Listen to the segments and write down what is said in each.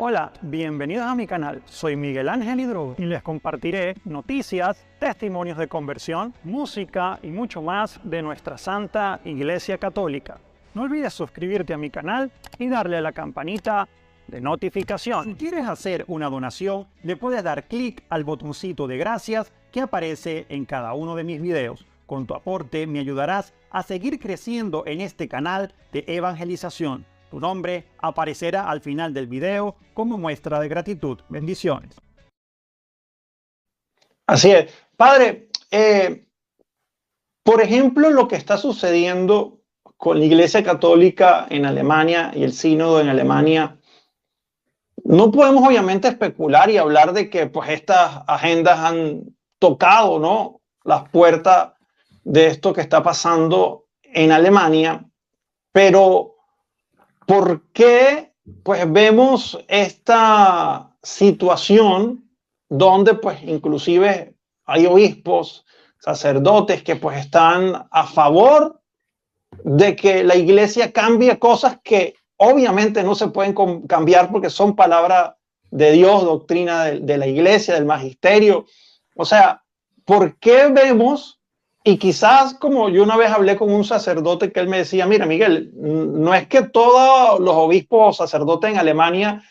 Hola, bienvenidos a mi canal. Soy Miguel Ángel Hidrogo y les compartiré noticias, testimonios de conversión, música y mucho más de nuestra Santa Iglesia Católica. No olvides suscribirte a mi canal y darle a la campanita de notificación. Si quieres hacer una donación, le puedes dar clic al botoncito de gracias que aparece en cada uno de mis videos. Con tu aporte me ayudarás a seguir creciendo en este canal de evangelización. Tu nombre aparecerá al final del video como muestra de gratitud. Bendiciones. Así es. Padre, por ejemplo, lo que está sucediendo con la Iglesia Católica en Alemania y el Sínodo en Alemania, no podemos obviamente especular y hablar de que pues, estas agendas han tocado, ¿no?, las puertas de esto que está pasando en Alemania, pero ¿por qué pues, vemos esta situación donde pues, inclusive hay obispos, sacerdotes que pues, están a favor de que la iglesia cambie cosas que obviamente no se pueden cambiar porque son palabra de Dios, doctrina de la iglesia, del magisterio? O sea, ¿por qué vemos? Y quizás, como yo una vez hablé con un sacerdote que él me decía, mira, Miguel, no es que todos los obispos o sacerdotes en Alemania,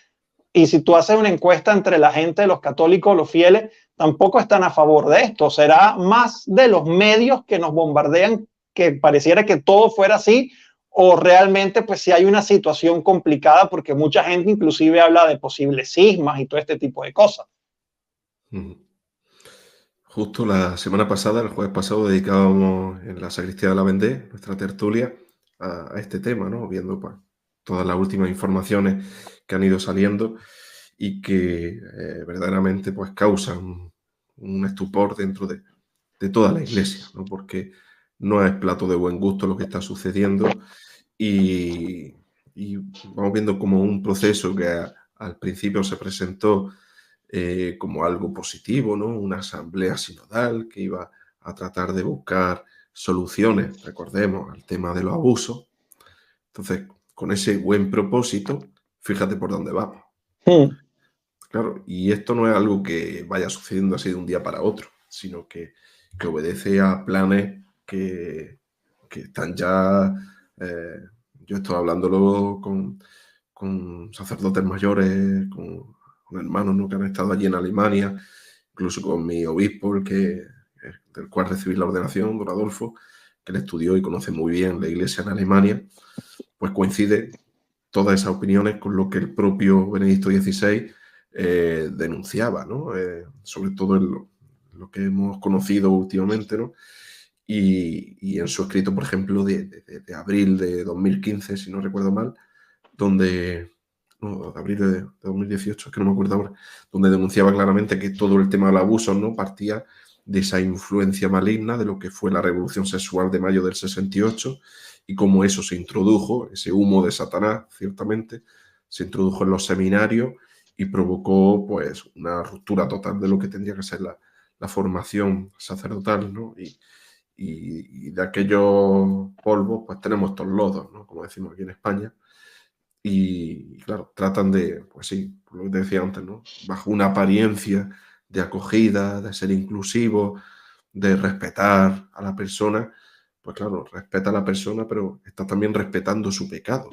y si tú haces una encuesta entre la gente, los católicos, los fieles, tampoco están a favor de esto. Será más de los medios que nos bombardean, que pareciera que todo fuera así, o realmente pues si hay una situación complicada, porque mucha gente inclusive habla de posibles cismas y todo este tipo de cosas. Justo la semana pasada, el jueves pasado, dedicábamos en la sacristía de la Vendée, nuestra tertulia, a este tema, ¿no? Viendo pues, todas las últimas informaciones que han ido saliendo y que verdaderamente pues, causan un estupor dentro de toda la iglesia, ¿no? Porque no es plato de buen gusto lo que está sucediendo y vamos viendo como un proceso que al principio se presentó como algo positivo, ¿no? Una asamblea sinodal que iba a tratar de buscar soluciones, recordemos, al tema de los abusos. Entonces, con ese buen propósito, fíjate por dónde vamos. Claro, y esto no es algo que vaya sucediendo así de un día para otro, sino que obedece a planes que están ya... yo estoy hablándolo con sacerdotes mayores, con hermanos, ¿no?, que han estado allí en Alemania, incluso con mi obispo, del cual recibí la ordenación, don Adolfo, que él estudió y conoce muy bien la iglesia en Alemania. Pues coincide todas esas opiniones con lo que el propio Benedicto XVI denunciaba, ¿no? Sobre todo en lo que hemos conocido últimamente, ¿no? Y en su escrito, por ejemplo, de abril de 2015, si no recuerdo mal, donde... No, de abril de 2018, que no me acuerdo ahora, donde denunciaba claramente que todo el tema del abuso, ¿no?, partía de esa influencia maligna de lo que fue la revolución sexual de mayo del 68 y cómo eso se introdujo, ese humo de Satanás, ciertamente, se introdujo en los seminarios y provocó pues una ruptura total de lo que tendría que ser la formación sacerdotal, ¿no? Y de aquellos polvos pues tenemos estos lodos, ¿no?, como decimos aquí en España. Y claro, tratan de, pues sí, por lo que te decía antes, ¿no?, bajo una apariencia de acogida, de ser inclusivo, de respetar a la persona, pues claro, respeta a la persona, pero está también respetando su pecado.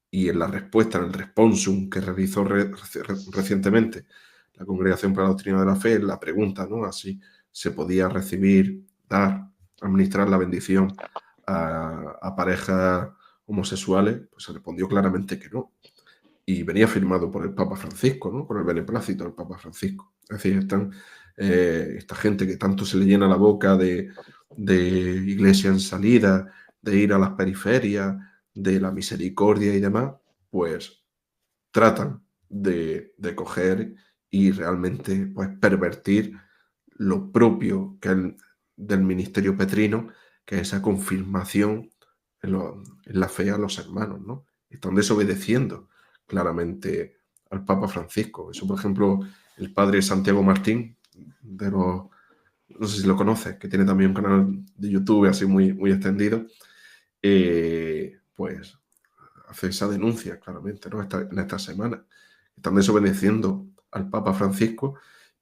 Y en la respuesta, en el responsum que realizó recientemente la Congregación para la Doctrina de la Fe, en la pregunta, ¿no?, así se podía recibir, dar, administrar la bendición a parejas homosexuales, pues se respondió claramente que no. Y venía firmado por el Papa Francisco, ¿no?, con el beneplácito del Papa Francisco. Es decir, están esta gente que tanto se le llena la boca de iglesia en salida, de ir a las periferias, de la misericordia y demás, pues tratan de coger y realmente pues, pervertir lo propio que es del ministerio petrino, que es esa confirmación en la fe a los hermanos, ¿no? Están desobedeciendo claramente al Papa Francisco. Eso, por ejemplo, el padre Santiago Martín, no sé si lo conoces, que tiene también un canal de YouTube así muy, muy extendido, pues hace esa denuncia claramente, ¿no?, en esta semana, están desobedeciendo al Papa Francisco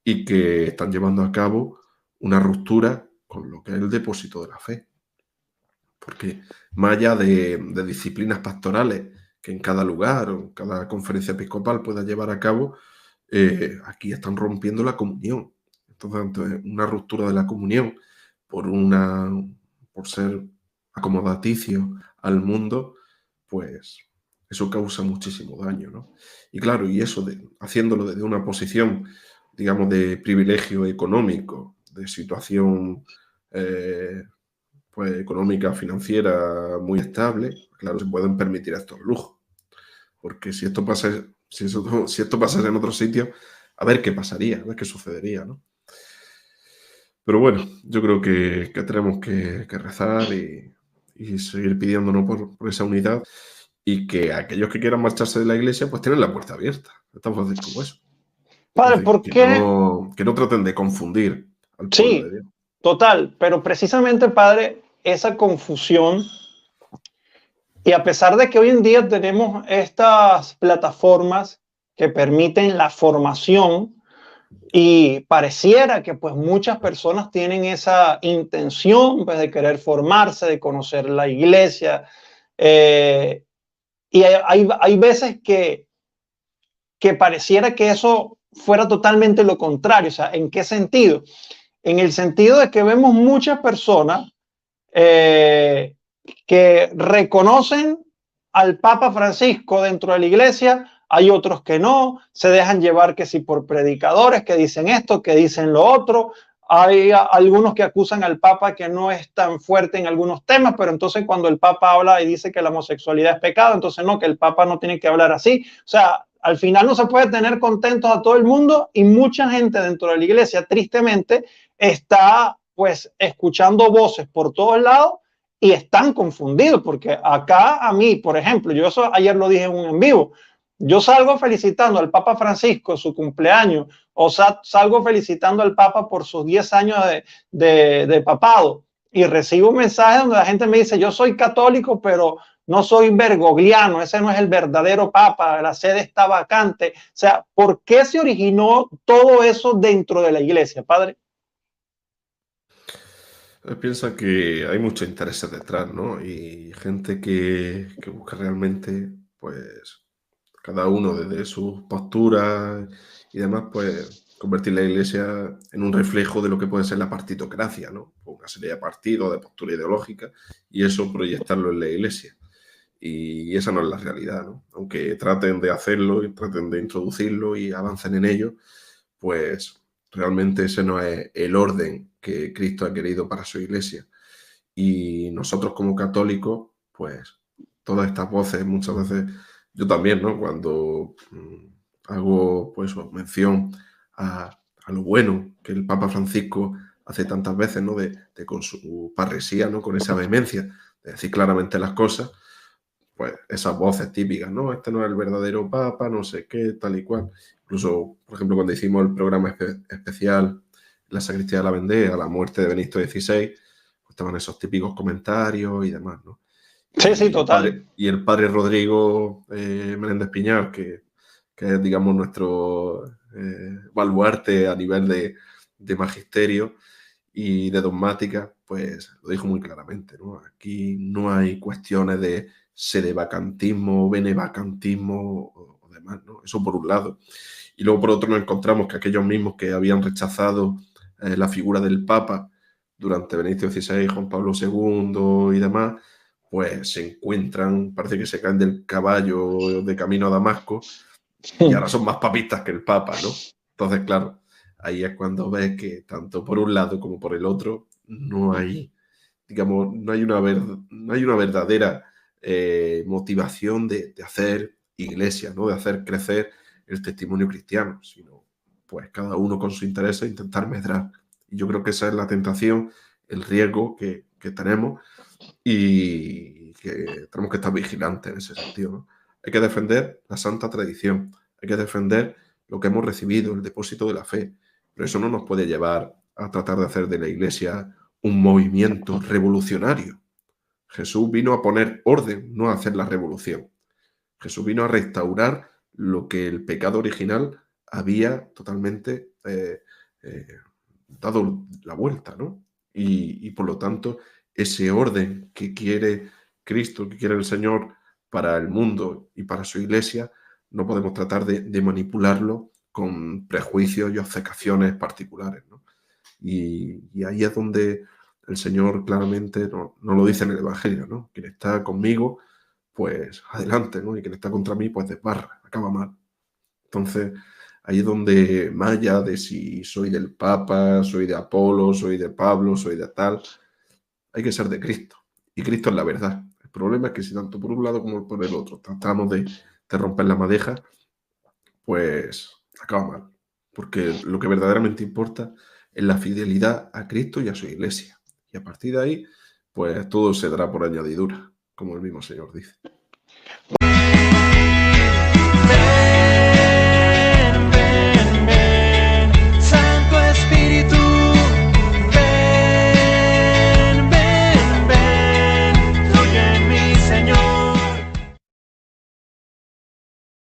y que están llevando a cabo una ruptura con lo que es el depósito de la fe. Porque más allá de disciplinas pastorales que en cada lugar o en cada conferencia episcopal pueda llevar a cabo, aquí están rompiendo la comunión. Entonces, una ruptura de la comunión por ser acomodaticio al mundo, pues eso causa muchísimo daño, ¿no? Y claro, y eso haciéndolo desde una posición, digamos, de privilegio económico, de situación pues económica, financiera muy estable, claro, se pueden permitir estos lujos. Porque si esto pasase en otro sitio, a ver qué pasaría, a ver qué sucedería, ¿no? Pero bueno, yo creo que tenemos que rezar y seguir pidiéndonos por esa unidad, y que aquellos que quieran marcharse de la iglesia pues tienen la puerta abierta. Es tan fácil como eso. Padre, Es decir, ¿por qué? que no traten de confundir al pueblo de Sí, Dios. total, pero precisamente, padre, esa confusión, y a pesar de que hoy en día tenemos estas plataformas que permiten la formación, y pareciera que pues muchas personas tienen esa intención pues, de querer formarse, de conocer la iglesia, y hay veces que pareciera que eso fuera totalmente lo contrario. O sea, ¿en qué sentido? En el sentido de que vemos muchas personas eh, que reconocen al Papa Francisco dentro de la iglesia, hay otros que no, se dejan llevar que si por predicadores que dicen esto, que dicen lo otro. Hay algunos que acusan al Papa que no es tan fuerte en algunos temas, pero entonces cuando el Papa habla y dice que la homosexualidad es pecado, entonces no, que el Papa no tiene que hablar así. O sea, al final no se puede tener contentos a todo el mundo, y mucha gente dentro de la iglesia, tristemente, está pues escuchando voces por todos lados y están confundidos, porque acá a mí, por ejemplo, yo eso ayer lo dije en un en vivo, yo salgo felicitando al Papa Francisco su cumpleaños, o salgo felicitando al Papa por sus 10 años de papado, y recibo un mensaje donde la gente me dice, yo soy católico, pero no soy bergogliano, ese no es el verdadero Papa, la sede está vacante. O sea, ¿por qué se originó todo eso dentro de la iglesia, padre? Piensa que hay muchos intereses detrás, ¿no? Y gente que busca realmente, pues, cada uno desde sus posturas y demás, pues, convertir la iglesia en un reflejo de lo que puede ser la partitocracia, ¿no? Una serie de partidos, de postura ideológica, y eso proyectarlo en la iglesia. Y esa no es la realidad, ¿no? Aunque traten de hacerlo y traten de introducirlo y avancen en ello, pues realmente ese no es el orden que Cristo ha querido para su iglesia. Y nosotros como católicos, pues todas estas voces, muchas veces, yo también, ¿no? Cuando hago pues mención a lo bueno que el Papa Francisco hace tantas veces, ¿no? De con su parresía, ¿no? Con esa vehemencia, de decir claramente las cosas, pues esas voces típicas, ¿no? Este no es el verdadero Papa, no sé qué, tal y cual. Incluso, por ejemplo, cuando hicimos el programa especial La Sacristía de la Vendée, a la muerte de Benito XVI, pues estaban esos típicos comentarios y demás, ¿no? Sí, sí, total. Y el padre Rodrigo Menéndez Piñar, que es, digamos, nuestro baluarte a nivel de magisterio y de dogmática, pues lo dijo muy claramente, ¿no? Aquí no hay cuestiones de sedevacantismo, benevacantismo o demás, ¿no? Eso por un lado. Y luego por otro nos encontramos que aquellos mismos que habían rechazado la figura del Papa durante Benedicto XVI, Juan Pablo II y demás, pues se encuentran, parece que se caen del caballo de camino a Damasco y ahora son más papistas que el Papa, ¿no? Entonces, claro, ahí es cuando ves que tanto por un lado como por el otro no hay, digamos, no hay una verdadera motivación de hacer iglesia, ¿no? De hacer crecer el testimonio cristiano, sino pues cada uno con su interés e intentar medrar. Y yo creo que esa es la tentación, el riesgo que tenemos, y que tenemos que estar vigilantes en ese sentido, ¿no? Hay que defender la santa tradición, hay que defender lo que hemos recibido, el depósito de la fe, pero eso no nos puede llevar a tratar de hacer de la iglesia un movimiento revolucionario. Jesús vino a poner orden, no a hacer la revolución. Jesús vino a restaurar lo que el pecado original había totalmente dado la vuelta, ¿no? Y por lo tanto, ese orden que quiere Cristo, que quiere el Señor para el mundo y para su iglesia, no podemos tratar de manipularlo con prejuicios y obcecaciones particulares, ¿no? Y ahí es donde el Señor claramente no lo dice en el Evangelio, ¿no? Quien está conmigo, pues adelante, ¿no? Y quien está contra mí, pues desbarra, acaba mal. Entonces, ahí es donde, más allá de si soy del Papa, soy de Apolo, soy de Pablo, soy de tal, hay que ser de Cristo. Y Cristo es la verdad. El problema es que si tanto por un lado como por el otro tratamos de romper la madeja, pues acaba mal. Porque lo que verdaderamente importa es la fidelidad a Cristo y a su iglesia. Y a partir de ahí, pues todo se dará por añadidura, como el mismo Señor dice.